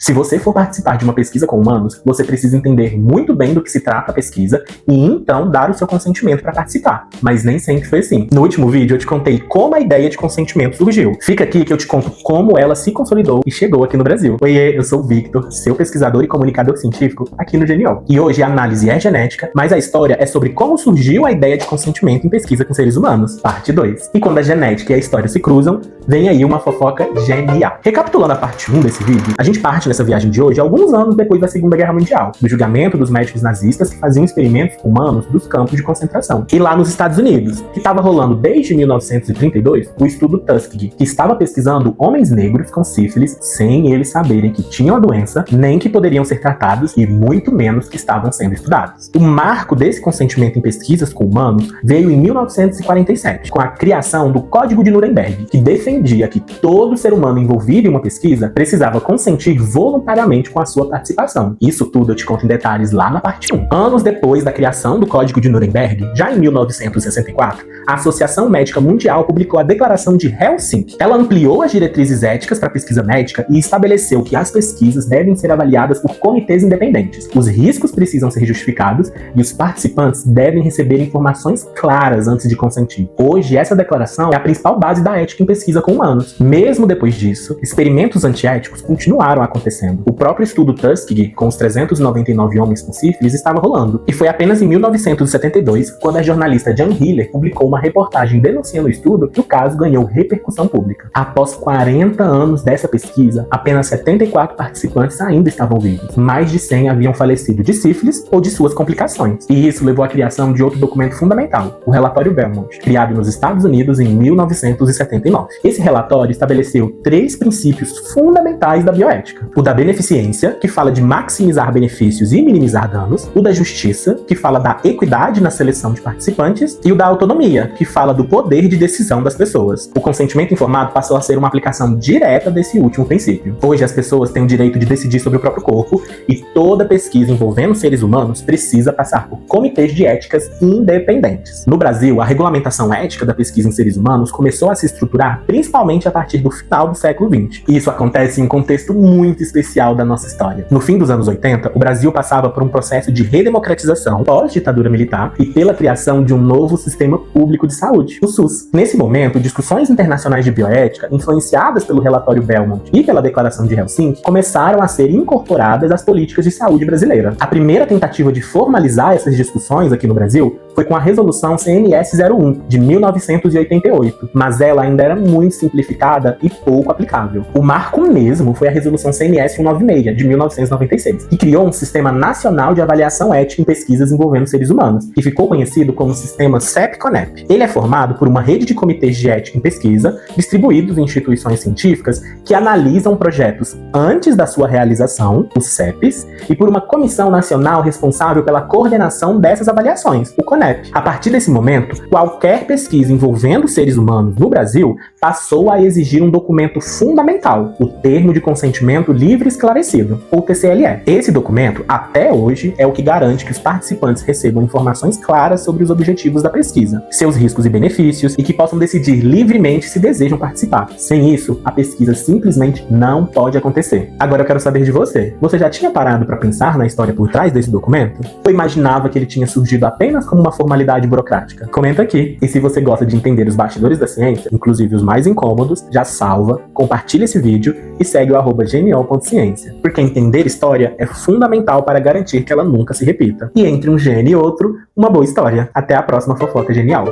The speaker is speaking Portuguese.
Se você for participar de uma pesquisa com humanos, você precisa entender muito bem do que se trata a pesquisa e então dar o seu consentimento para participar. Mas nem sempre foi assim. No último vídeo eu te contei como a ideia de consentimento surgiu. Fica aqui que eu te conto como ela se consolidou e chegou aqui no Brasil. Oiê, eu sou o Victor, seu pesquisador e comunicador científico aqui no GNO. E hoje a análise é genética, mas a história é sobre como surgiu a ideia de consentimento em pesquisa com seres humanos, parte 2. E quando a genética e a história se cruzam, vem aí uma fofoca genial. Recapitulando a parte 1 desse vídeo, a gente parte nessa viagem de hoje alguns anos depois da Segunda Guerra Mundial, do julgamento dos médicos nazistas que faziam experimentos humanos dos campos de concentração. E lá nos Estados Unidos, que estava rolando desde 1932 o estudo Tuskegee, que estava pesquisando homens negros com sífilis sem eles saberem que tinham a doença, nem que poderiam ser tratados e muito menos que estavam sendo estudados. O marco desse consentimento em pesquisas com humanos veio em 1947, com a criação do Código de Nuremberg, que defendia que todo ser humano envolvido em uma pesquisa precisava consentir voluntariamente com a sua participação. Isso tudo eu te conto em detalhes lá na parte 1. Anos depois da criação do Código de Nuremberg, já em 1964, a Associação Médica Mundial publicou a Declaração de Helsinki. Ela ampliou as diretrizes éticas para a pesquisa médica e estabeleceu que as pesquisas devem ser avaliadas por comitês independentes. Os riscos precisam ser justificados e os participantes devem receber informações claras antes de consentir. Hoje, essa declaração é a principal base da ética em pesquisa com humanos. Mesmo depois disso, experimentos antiéticos continuaram acontecendo. O próprio estudo Tuskegee, com os 399 homens com sífilis, estava rolando. E foi apenas em 1972, quando a jornalista Jan Hiller publicou uma reportagem denunciando o estudo, que o caso ganhou repercussão pública. Após 40 anos dessa pesquisa, apenas 74 participantes ainda estavam vivos. Mais de 100 haviam falecido de sífilis ou de suas complicações. E isso levou à criação de outro documento fundamental, o Relatório Belmont, criado nos Estados Unidos em 1979. Esse relatório estabeleceu 3 princípios fundamentais da bioética. O da beneficência, que fala de maximizar benefícios e minimizar danos. O da justiça, que fala da equidade na seleção de participantes. E o da autonomia, que fala do poder de decisão das pessoas. O consentimento informado passou a ser uma aplicação direta desse último princípio. Hoje as pessoas têm o direito de decidir sobre o próprio corpo e toda pesquisa envolvendo seres humanos precisa passar por comitês de éticas independentes. No Brasil, a regulamentação ética da pesquisa em seres humanos começou a se estruturar principalmente a partir do final do século XX. E isso acontece em um contexto muito especial da nossa história. No fim dos anos 80, o Brasil passava por um processo de redemocratização pós-ditadura militar e pela criação de um novo sistema público de saúde, o SUS. Nesse momento, discussões internacionais de bioética, influenciadas pelo relatório Belmont e pela Declaração de Helsinki, começaram a ser incorporadas às políticas de saúde brasileira. A primeira tentativa de formalizar essas discussões aqui no Brasil foi com a Resolução CNS-01, de 1988, mas ela ainda era muito simplificada e pouco aplicável. O marco mesmo foi a Resolução CNS-196, de 1996, que criou um Sistema Nacional de Avaliação Ética em Pesquisas envolvendo seres humanos, que ficou conhecido como Sistema CEP-CONEP. Ele é formado por uma rede de comitês de ética em pesquisa, distribuídos em instituições científicas, que analisam projetos antes da sua realização, os CEPs, e por uma comissão nacional responsável pela coordenação dessas avaliações, o CONEP. A partir desse momento, qualquer pesquisa envolvendo seres humanos no Brasil passou a exigir um documento fundamental, o Termo de Consentimento Livre e Esclarecido, ou TCLE. Esse documento, até hoje, é o que garante que os participantes recebam informações claras sobre os objetivos da pesquisa, seus riscos e benefícios, e que possam decidir livremente se desejam participar. Sem isso, a pesquisa simplesmente não pode acontecer. Agora eu quero saber de você. Você já tinha parado para pensar na história por trás desse documento? Ou imaginava que ele tinha surgido apenas como uma formalidade burocrática? Comenta aqui. E se você gosta de entender os bastidores da ciência, inclusive os mais incômodos, já salva, compartilha esse vídeo e segue o @genial.ciência. Porque entender história é fundamental para garantir que ela nunca se repita. E entre um gênio e outro, uma boa história. Até a próxima fofoca genial.